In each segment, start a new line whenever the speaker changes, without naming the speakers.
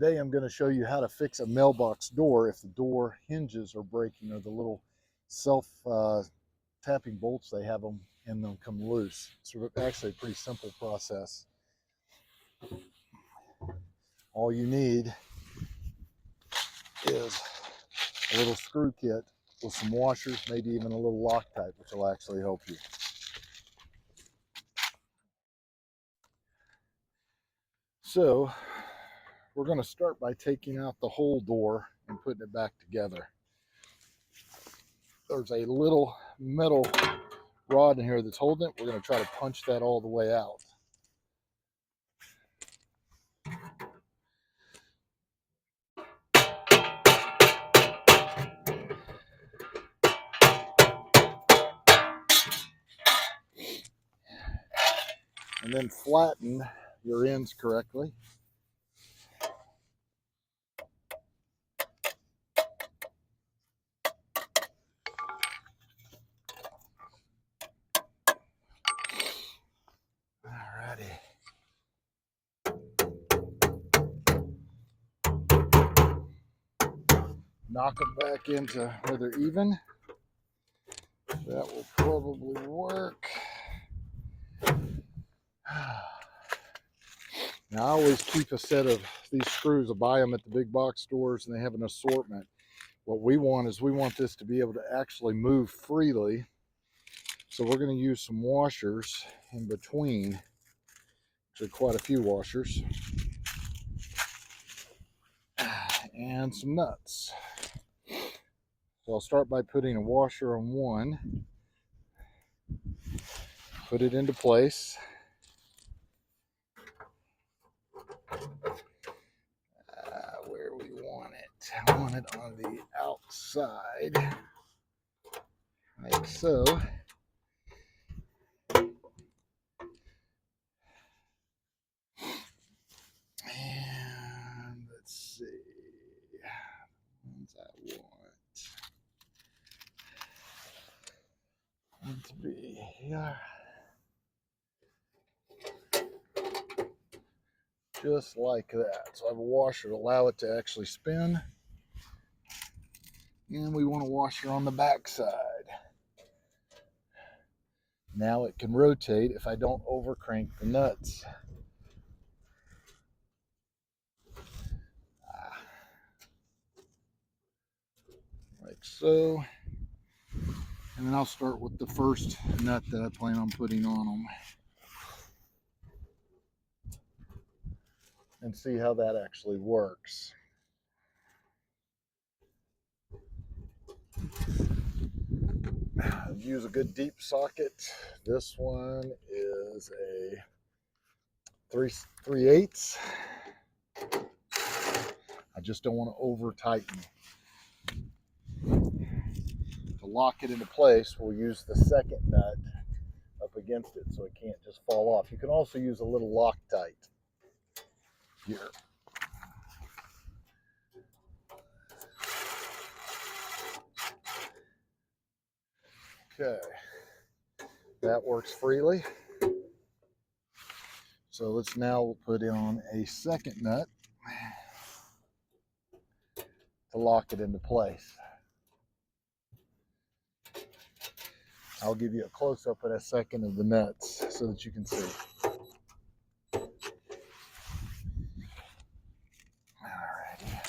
Today I'm going to show you how to fix a mailbox door if the door hinges are breaking or the little self tapping bolts they have them in them come loose. It's actually a pretty simple process. All you need is a little screw kit with some washers, maybe even a little Loctite, which will actually help you. So we're going to start by taking out the whole door and putting it back together. There's a little metal rod in here that's holding it. We're going to try to punch that all the way out. And then flatten your ends correctly. Alrighty. Knock them back into where they're even. That will probably work. Now I always keep a set of these screws. I buy them at the big box stores and they have an assortment. What we want is we want this to be able to actually move freely. So we're going to use some washers in between. Actually quite a few washers. And some nuts. So I'll start by putting a washer on one. Put it into place. Where we want it. I want it on the outside, like so. And let's see, ones I want to be here. Just like that. So I have a washer to allow it to actually spin. And we want a washer on the back side. Now it can rotate if I don't over crank the nuts. Like so. And then I'll start with the first nut that I plan on putting on them. And see how that actually works. Use a good deep socket. This one is a 3/8. I just don't want to over tighten. To lock it into place, we'll use the second nut up against it so it can't just fall off. You can also use a little Loctite here. Okay, that works freely. So let's now put on a second nut to lock it into place. I'll give you a close-up in a second of the nuts so that you can see. Alrighty.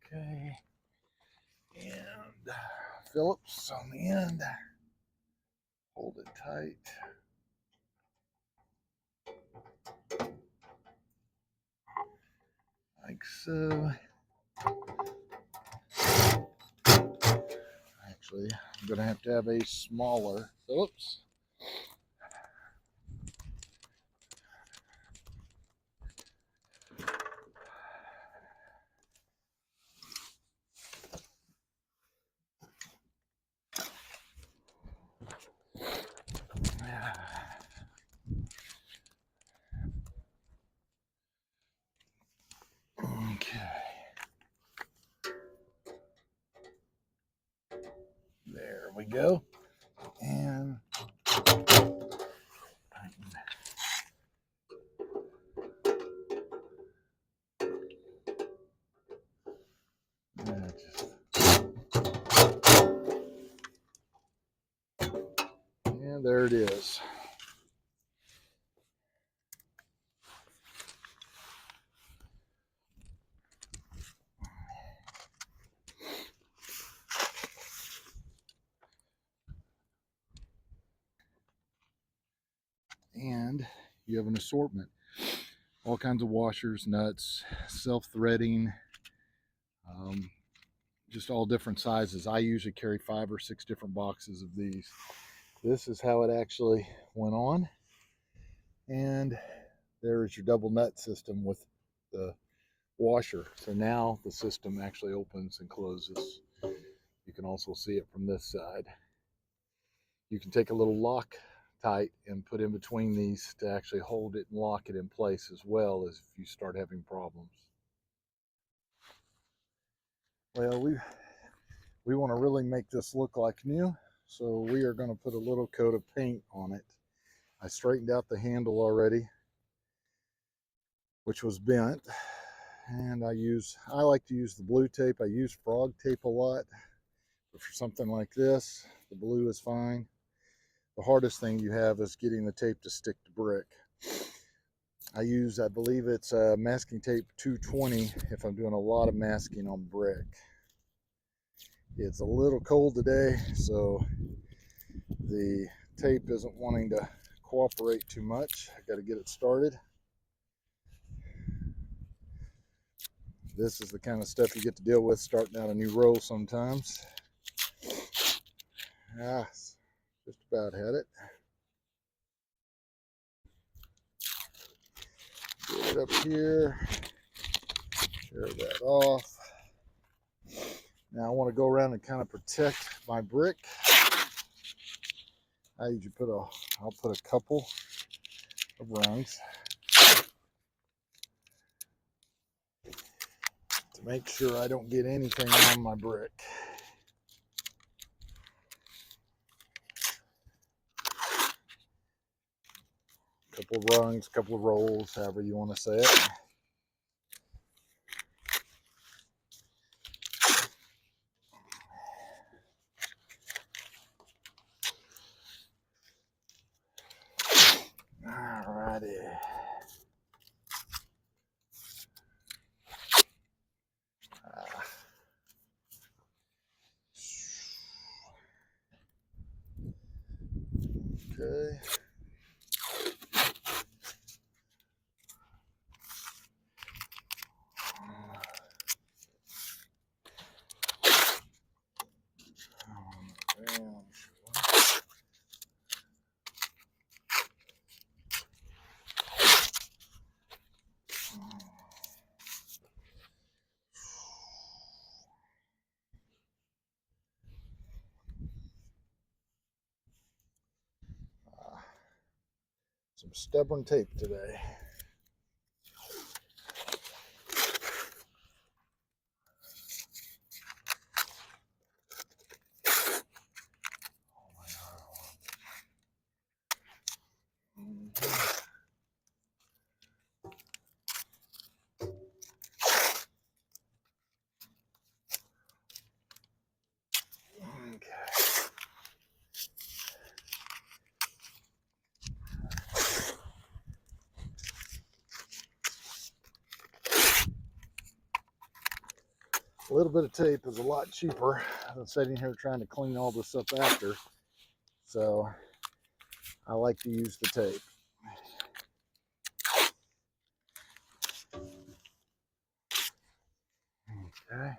Okay, and Phillips on the end. Hold it tight. Like so. Actually, I'm going to have a smaller Phillips. Okay. we go. And and there it is. And you have an assortment, all kinds of washers, nuts, self-threading, just all different sizes. I usually carry 5 or 6 different boxes of these. This is how it actually went on, and there is your double nut system with the washer. So now the system actually opens and closes. You can also see it from this side. You can take a little Loctite and put in between these to actually hold it and lock it in place, as well as if you start having problems. Well, we want to really make this look like new, so we are going to put a little coat of paint on it. I straightened out the handle already, which was bent, and I like to use the blue tape. I use frog tape a lot, but for something like this, the blue is fine. The hardest thing you have is getting the tape to stick to brick. I believe it's masking tape 220 if I'm doing a lot of masking on brick. It's a little cold today, so the tape isn't wanting to cooperate too much. I got to get it started. This is the kind of stuff you get to deal with starting out a new row sometimes. Just about had it. Get it up here. Tear that off. Now I want to go around and kind of protect my brick. I'll put a couple of rungs to make sure I don't get anything on my brick. Couple of rungs, couple of rolls, however you want to say it. Alrighty. Okay. Some stubborn tape today. A little bit of tape is a lot cheaper than sitting here trying to clean all this up after. So I like to use the tape. Okay.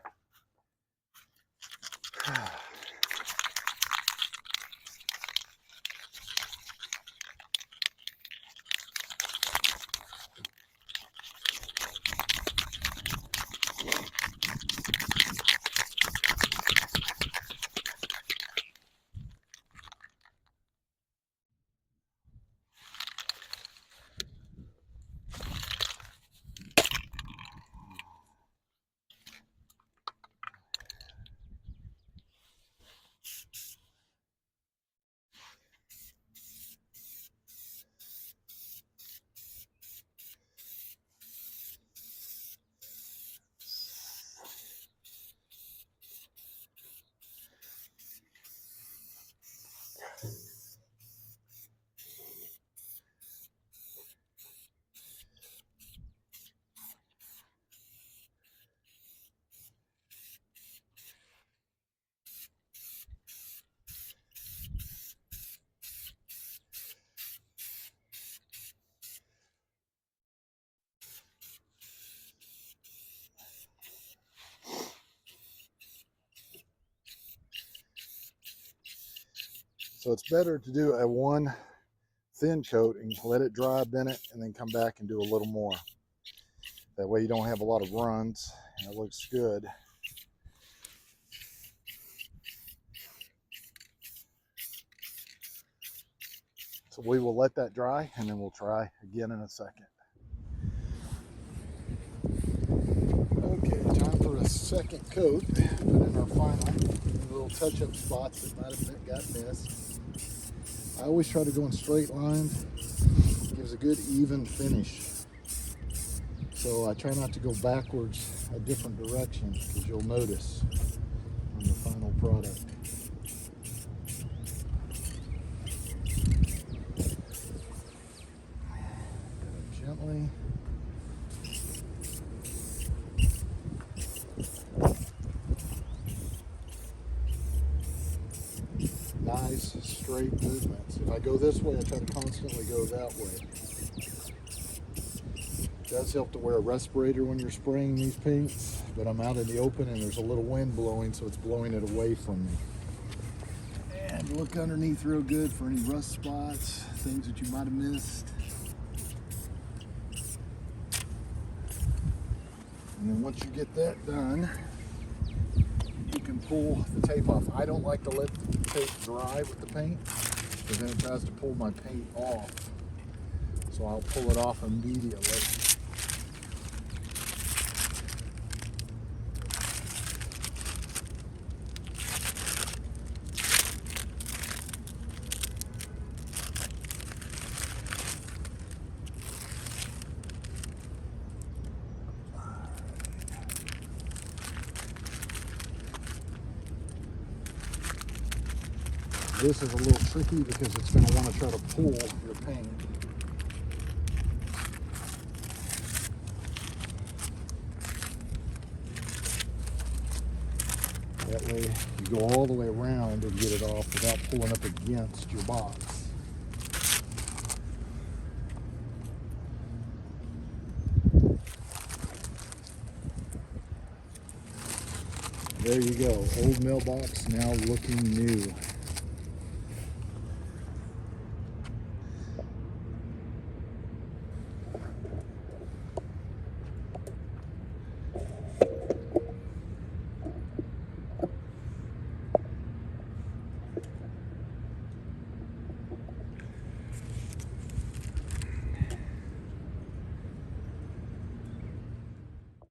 So it's better to do a one thin coat and let it dry a minute and then come back and do a little more. That way you don't have a lot of runs and it looks good. So we will let that dry and then we'll try again in a second. Okay, time for a second coat. Put in our final little touch-up spots that might have got missed. I always try to go in straight lines. It gives a good even finish. So I try not to go backwards a different direction because you'll notice on the final product. Gently. Nice straight movements. If I go this way, I try to constantly go that way. It does help to wear a respirator when you're spraying these paints, but I'm out in the open and there's a little wind blowing, so it's blowing it away from me. And look underneath real good for any rust spots, things that you might have missed. And then once you get that done, you can pull the tape off. I don't like to let the tape dry with the paint because then it tries to pull my paint off. So I'll pull it off immediately. This is a little tricky because it's going to want to try to pull your paint. That way you go all the way around and get it off without pulling up against your box. There you go, old mailbox now looking new.